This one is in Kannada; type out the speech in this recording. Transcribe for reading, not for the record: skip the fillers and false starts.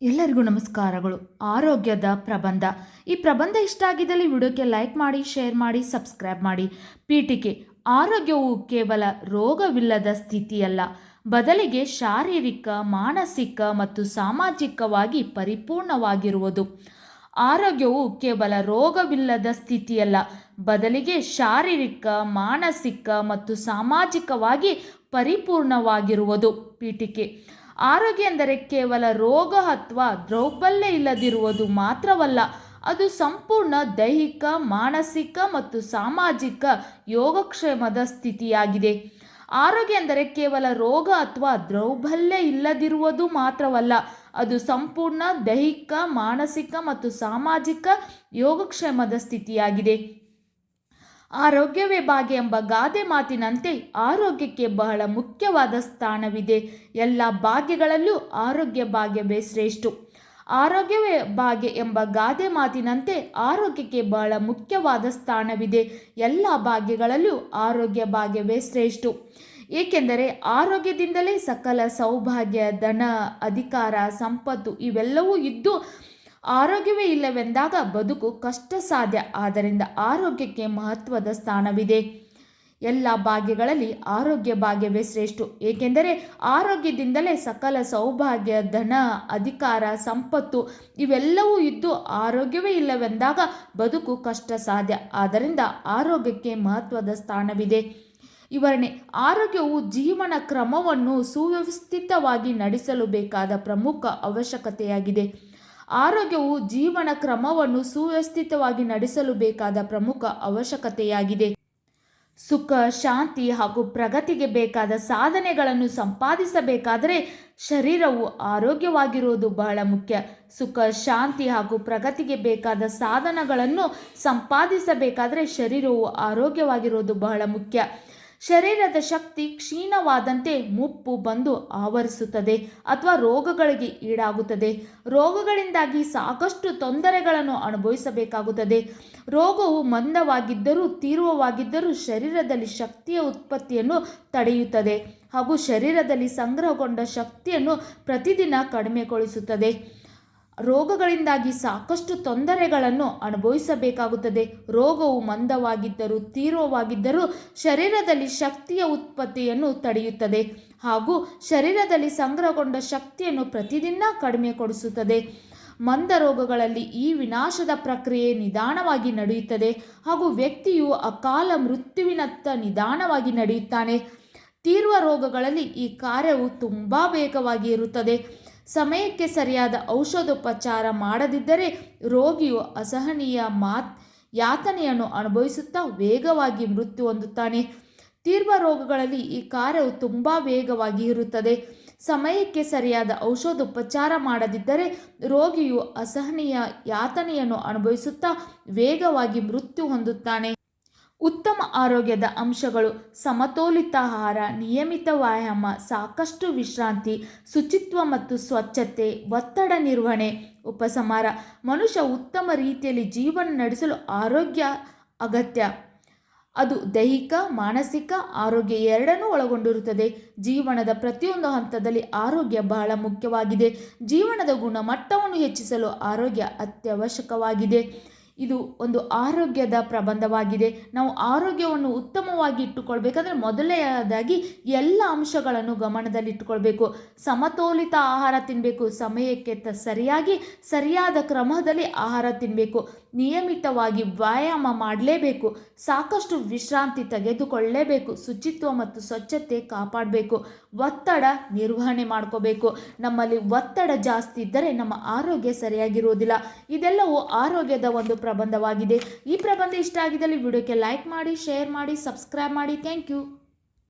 ಎಲ್ಲರಿಗೂ ನಮಸ್ಕಾರಗಳು. ಆರೋಗ್ಯದ ಪ್ರಬಂಧ. ಈ ಪ್ರಬಂಧ ಇಷ್ಟ ಆಗಿದ್ದಲ್ಲಿ ವಿಡಿಯೋಕ್ಕೆ ಲೈಕ್ ಮಾಡಿ, ಶೇರ್ ಮಾಡಿ, ಸಬ್ಸ್ಕ್ರೈಬ್ ಮಾಡಿ. ಪೀಠಿಕೆ: ಆರೋಗ್ಯವು ಕೇವಲ ರೋಗವಿಲ್ಲದ ಸ್ಥಿತಿಯಲ್ಲ, ಬದಲಿಗೆ ಶಾರೀರಿಕ, ಮಾನಸಿಕ ಮತ್ತು ಸಾಮಾಜಿಕವಾಗಿ ಪರಿಪೂರ್ಣವಾಗಿರುವುದು. ಆರೋಗ್ಯವು ಕೇವಲ ರೋಗವಿಲ್ಲದ ಸ್ಥಿತಿಯಲ್ಲ, ಬದಲಿಗೆ ಶಾರೀರಿಕ, ಮಾನಸಿಕ ಮತ್ತು ಸಾಮಾಜಿಕವಾಗಿ ಪರಿಪೂರ್ಣವಾಗಿರುವುದು. ಪೀಠಿಕೆ: ಆರೋಗ್ಯ ಎಂದರೆ ಕೇವಲ ರೋಗ ಅಥವಾ ದೌರ್ಬಲ್ಯ ಇಲ್ಲದಿರುವುದು ಮಾತ್ರವಲ್ಲ, ಅದು ಸಂಪೂರ್ಣ ದೈಹಿಕ, ಮಾನಸಿಕ ಮತ್ತು ಸಾಮಾಜಿಕ ಯೋಗಕ್ಷೇಮದ ಸ್ಥಿತಿಯಾಗಿದೆ. ಆರೋಗ್ಯ ಎಂದರೆ ಕೇವಲ ರೋಗ ಅಥವಾ ದೌರ್ಬಲ್ಯ ಇಲ್ಲದಿರುವುದು ಮಾತ್ರವಲ್ಲ, ಅದು ಸಂಪೂರ್ಣ ದೈಹಿಕ, ಮಾನಸಿಕ ಮತ್ತು ಸಾಮಾಜಿಕ ಯೋಗಕ್ಷೇಮದ ಸ್ಥಿತಿಯಾಗಿದೆ. ಆರೋಗ್ಯವೇ ಭಾಗ್ಯ ಎಂಬ ಗಾದೆ ಮಾತಿನಂತೆ ಆರೋಗ್ಯಕ್ಕೆ ಬಹಳ ಮುಖ್ಯವಾದ ಸ್ಥಾನವಿದೆ. ಎಲ್ಲ ಭಾಗ್ಯಗಳಲ್ಲೂ ಆರೋಗ್ಯ ಭಾಗ್ಯವೇ ಶ್ರೇಷ್ಠ. ಆರೋಗ್ಯವೇ ಭಾಗ್ಯ ಎಂಬ ಗಾದೆ ಮಾತಿನಂತೆ ಆರೋಗ್ಯಕ್ಕೆ ಬಹಳ ಮುಖ್ಯವಾದ ಸ್ಥಾನವಿದೆ. ಎಲ್ಲ ಭಾಗ್ಯಗಳಲ್ಲೂ ಆರೋಗ್ಯ ಭಾಗ್ಯವೇ ಶ್ರೇಷ್ಠ. ಏಕೆಂದರೆ ಆರೋಗ್ಯದಿಂದಲೇ ಸಕಲ ಸೌಭಾಗ್ಯ, ಧನ, ಅಧಿಕಾರ, ಸಂಪತ್ತು ಇವೆಲ್ಲವೂ ಇದ್ದು ಆರೋಗ್ಯವೇ ಇಲ್ಲವೆಂದಾಗ ಬದುಕು ಕಷ್ಟ ಸಾಧ್ಯ. ಆದ್ದರಿಂದ ಆರೋಗ್ಯಕ್ಕೆ ಮಹತ್ವದ ಸ್ಥಾನವಿದೆ. ಎಲ್ಲ ಭಾಗ್ಯಗಳಲ್ಲಿ ಆರೋಗ್ಯ ಭಾಗ್ಯವೇ ಶ್ರೇಷ್ಠ. ಏಕೆಂದರೆ ಆರೋಗ್ಯದಿಂದಲೇ ಸಕಲ ಸೌಭಾಗ್ಯ, ಧನ, ಅಧಿಕಾರ, ಸಂಪತ್ತು ಇವೆಲ್ಲವೂ ಇದ್ದು ಆರೋಗ್ಯವೇ ಇಲ್ಲವೆಂದಾಗ ಬದುಕು ಕಷ್ಟ ಸಾಧ್ಯ. ಆದ್ದರಿಂದ ಆರೋಗ್ಯಕ್ಕೆ ಮಹತ್ವದ ಸ್ಥಾನವಿದೆ. ವಿವರಣೆ: ಆರೋಗ್ಯವು ಜೀವನ ಕ್ರಮವನ್ನು ಸುವ್ಯವಸ್ಥಿತವಾಗಿ ನಡೆಸಲು ಬೇಕಾದ ಪ್ರಮುಖ ಅವಶ್ಯಕತೆಯಾಗಿದೆ. ಆರೋಗ್ಯವು ಜೀವನ ಕ್ರಮವನ್ನು ಸುವ್ಯವಸ್ಥಿತವಾಗಿ ನಡೆಸಲು ಬೇಕಾದ ಪ್ರಮುಖ ಅವಶ್ಯಕತೆಯಾಗಿದೆ. ಸುಖ, ಶಾಂತಿ ಹಾಗೂ ಪ್ರಗತಿಗೆ ಬೇಕಾದ ಸಾಧನೆಗಳನ್ನು ಸಂಪಾದಿಸಬೇಕಾದರೆ ಶರೀರವು ಆರೋಗ್ಯವಾಗಿರುವುದು ಬಹಳ ಮುಖ್ಯ. ಸುಖ, ಶಾಂತಿ ಹಾಗೂ ಪ್ರಗತಿಗೆ ಬೇಕಾದ ಸಾಧನಗಳನ್ನು ಸಂಪಾದಿಸಬೇಕಾದರೆ ಶರೀರವು ಆರೋಗ್ಯವಾಗಿರುವುದು ಬಹಳ ಮುಖ್ಯ. ಶರೀರದ ಶಕ್ತಿ ಕ್ಷೀಣವಾದಂತೆ ಮುಪ್ಪು ಬಂದು ಆವರಿಸುತ್ತದೆ ಅಥವಾ ರೋಗಗಳಿಗೆ ಈಡಾಗುತ್ತದೆ. ರೋಗಗಳಿಂದಾಗಿ ಸಾಕಷ್ಟು ತೊಂದರೆಗಳನ್ನು ಅನುಭವಿಸಬೇಕಾಗುತ್ತದೆ. ರೋಗವು ಮಂದವಾಗಿದ್ದರೂ ತೀವ್ರವಾಗಿದ್ದರೂ ಶರೀರದಲ್ಲಿ ಶಕ್ತಿಯ ಉತ್ಪತ್ತಿಯನ್ನು ತಡೆಯುತ್ತದೆ ಹಾಗೂ ಶರೀರದಲ್ಲಿ ಸಂಗ್ರಹಗೊಂಡ ಶಕ್ತಿಯನ್ನು ಪ್ರತಿದಿನ ಕಡಿಮೆಗೊಳಿಸುತ್ತದೆ. ರೋಗಗಳಿಂದಾಗಿ ಸಾಕಷ್ಟು ತೊಂದರೆಗಳನ್ನು ಅನುಭವಿಸಬೇಕಾಗುತ್ತದೆ. ರೋಗವು ಮಂದವಾಗಿದ್ದರೂ ತೀವ್ರವಾಗಿದ್ದರೂ ಶರೀರದಲ್ಲಿ ಶಕ್ತಿಯ ಉತ್ಪತ್ತಿಯನ್ನು ತಡೆಯುತ್ತದೆ ಹಾಗೂ ಶರೀರದಲ್ಲಿ ಸಂಗ್ರಹಗೊಂಡ ಶಕ್ತಿಯನ್ನು ಪ್ರತಿದಿನ ಕಡಿಮೆಗೊಳಿಸುತ್ತದೆ. ಮಂದ ರೋಗಗಳಲ್ಲಿ ಈ ವಿನಾಶದ ಪ್ರಕ್ರಿಯೆ ನಿಧಾನವಾಗಿ ನಡೆಯುತ್ತದೆ ಹಾಗೂ ವ್ಯಕ್ತಿಯು ಅಕಾಲ ಮೃತ್ಯುವಿನತ್ತ ನಿಧಾನವಾಗಿ ನಡೆಯುತ್ತಾನೆ. ತೀವ್ರ ರೋಗಗಳಲ್ಲಿ ಈ ಕಾರ್ಯವು ತುಂಬ ವೇಗವಾಗಿ ಇರುತ್ತದೆ. ಸಮಯಕ್ಕೆ ಸರಿಯಾದ ಔಷಧೋಪಚಾರ ಮಾಡದಿದ್ದರೆ ರೋಗಿಯು ಅಸಹನೀಯ ಯಾತನೆಯನ್ನು ಅನುಭವಿಸುತ್ತಾ ವೇಗವಾಗಿ ಮೃತ್ಯು ಹೊಂದುತ್ತಾನೆ. ತೀವ್ರ ರೋಗಗಳಲ್ಲಿ ಈ ಕಾರ್ಯವು ತುಂಬ ವೇಗವಾಗಿ ಇರುತ್ತದೆ. ಸಮಯಕ್ಕೆ ಸರಿಯಾದ ಔಷಧೋಪಚಾರ ಮಾಡದಿದ್ದರೆ ರೋಗಿಯು ಅಸಹನೀಯ ಯಾತನೆಯನ್ನು ಅನುಭವಿಸುತ್ತಾ ವೇಗವಾಗಿ ಮೃತ್ಯು ಹೊಂದುತ್ತಾನೆ. ಉತ್ತಮ ಆರೋಗ್ಯದ ಅಂಶಗಳು: ಸಮತೋಲಿತ ಆಹಾರ, ನಿಯಮಿತ ವ್ಯಾಯಾಮ, ಸಾಕಷ್ಟು ವಿಶ್ರಾಂತಿ, ಶುಚಿತ್ವ ಮತ್ತು ಸ್ವಚ್ಛತೆ, ಒತ್ತಡ ನಿರ್ವಹಣೆ. ಉಪಸಂಹಾರ: ಮನುಷ್ಯ ಉತ್ತಮ ರೀತಿಯಲ್ಲಿ ಜೀವನ ನಡೆಸಲು ಆರೋಗ್ಯ ಅಗತ್ಯ. ಅದು ದೈಹಿಕ, ಮಾನಸಿಕ ಆರೋಗ್ಯ ಎರಡನ್ನೂ ಒಳಗೊಂಡಿರುತ್ತದೆ. ಜೀವನದ ಪ್ರತಿಯೊಂದು ಹಂತದಲ್ಲಿ ಆರೋಗ್ಯ ಬಹಳ ಮುಖ್ಯವಾಗಿದೆ. ಜೀವನದ ಗುಣಮಟ್ಟವನ್ನು ಹೆಚ್ಚಿಸಲು ಆರೋಗ್ಯ ಅತ್ಯವಶ್ಯಕವಾಗಿದೆ. ಇದು ಒಂದು ಆರೋಗ್ಯದ ಪ್ರಬಂಧವಾಗಿದೆ. ನಾವು ಆರೋಗ್ಯವನ್ನು ಉತ್ತಮವಾಗಿ ಇಟ್ಟುಕೊಳ್ಬೇಕಾದ್ರೆ ಮೊದಲನೆಯದಾಗಿ ಎಲ್ಲ ಅಂಶಗಳನ್ನು ಗಮನದಲ್ಲಿಟ್ಟುಕೊಳ್ಬೇಕು. ಸಮತೋಲಿತ ಆಹಾರ ತಿನ್ನಬೇಕು. ಸಮಯಕ್ಕೆ ಸರಿಯಾಗಿ ಸರಿಯಾದ ಕ್ರಮದಲ್ಲಿ ಆಹಾರ ತಿನ್ನಬೇಕು. ನಿಯಮಿತವಾಗಿ ವ್ಯಾಯಾಮ ಮಾಡಲೇಬೇಕು. ಸಾಕಷ್ಟು ವಿಶ್ರಾಂತಿ ತೆಗೆದುಕೊಳ್ಳಲೇಬೇಕು. ಶುಚಿತ್ವ ಮತ್ತು ಸ್ವಚ್ಛತೆ ಕಾಪಾಡಬೇಕು. ಒತ್ತಡ ನಿರ್ವಹಣೆ ಮಾಡ್ಕೋಬೇಕು. ನಮ್ಮಲ್ಲಿ ಒತ್ತಡ ಜಾಸ್ತಿ ಇದ್ದರೆ ನಮ್ಮ ಆರೋಗ್ಯ ಸರಿಯಾಗಿರುವುದಿಲ್ಲ. ಇದೆಲ್ಲವೂ ಆರೋಗ್ಯದ ಒಂದು ಪ್ರಬಂಧವಾಗಿದೆ. ಈ ಪ್ರಬಂಧ ಇಷ್ಟ ಆಗಿದ್ದಲ್ಲಿ ವಿಡಿಯೋಕ್ಕೆ ಲೈಕ್ ಮಾಡಿ, ಶೇರ್ ಮಾಡಿ, ಸಬ್ಸ್ಕ್ರೈಬ್ ಮಾಡಿ. Thank you.